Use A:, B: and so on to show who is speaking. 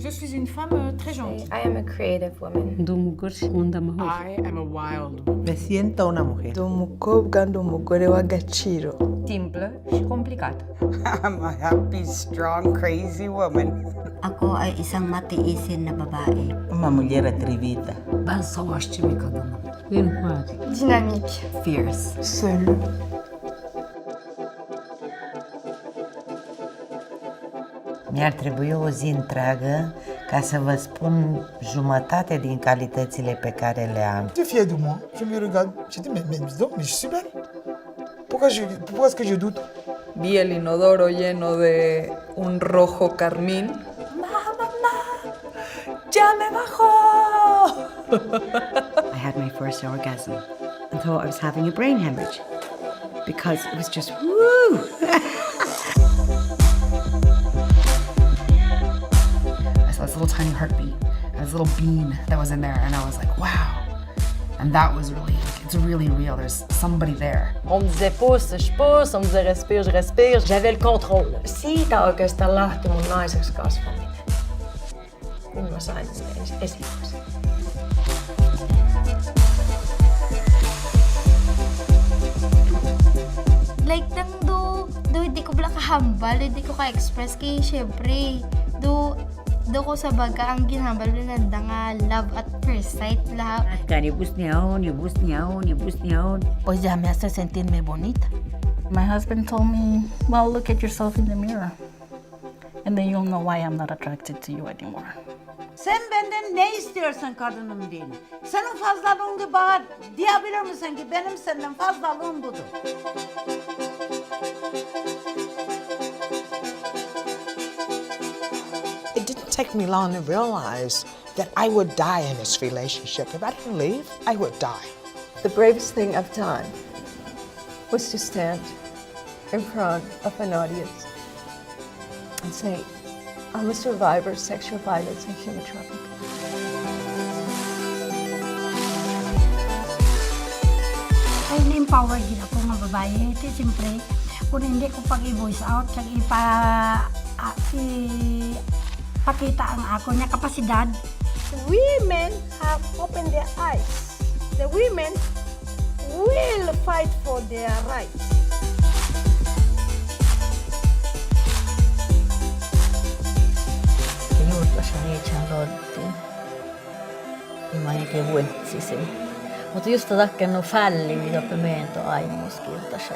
A: Je suis une femme très gentille.
B: I am a creative woman.
C: Ndi umugore nkunda amahoro.
A: I am a wild woman.
D: Me siento una mujer.
E: Ndi umukobwa, ndi umugore w'agaciro.
B: Simplă și complicată.
F: I'm a happy, strong, crazy woman.
G: Ako ay isang matiisin na babae.
D: Uma mulher atrevida.
C: Ben savaşçı bir kadınım. Intihar.
B: Dinamic.
G: Fierce.
E: Seul.
H: Mi-ar trebui o zi întreagă ca să vă spun jumătate din calitățile pe care le am.
I: J'étais fier de moi. Je me regarde. J'ai dit, mais dis donc, mais je suis belle. Pourquoi est-ce que je doute?
E: Vi el inodoro lleno de un rojo carmín. ¡Mamá! ¡Ya me bajó!
J: I had my first orgasm and thought I was having a brain hemorrhage because it was just woo!
K: I saw this little tiny heartbeat and this little bean that was in there, and I was like, wow. And that was really, like, it's really real. There's somebody there.
L: On me disait pousse, je pousse, on me disait respire, je respire. J'avais le contrôle.
B: Siitä oikeastaan lähti mun naiseksi kasvaminen. Kun mä sain esikoisen.
M: Like, do hindi ko pala kahambal, hindi ko ka-express kaya syempre, do ko sa baga ang ginambal ng nga love at first sight lahat.
G: Ni bus ni aún. Pues ya me hace sentirme bonita.
N: My husband told me, well, look at yourself in the mirror. And then you'll know why I'm not attracted to you anymore.
O: Sen benden ne istiyorsun kadınım diye. Senin fazlalığını bana diyebilir misin ki benim senden fazlalığım budur.
D: It didn't take me long to realize that I would die in this relationship. If I didn't leave, I would die.
B: The bravest thing I've done was to stand in front of an audience and say, I'm a survivor of sexual violence and human trafficking.
N: Ay, na-empower din ako nga babae. Ito, siyempre, kung hindi ko pag-i-voice out, kaya pakita ang ako niya kapasidad.
O: Women have opened their eyes. The women will fight for their rights.
L: Juurtlasani Charlotte. Ma che vuoi, sì. Mutta just takia no fälli, mitä pimento aimuskilta se.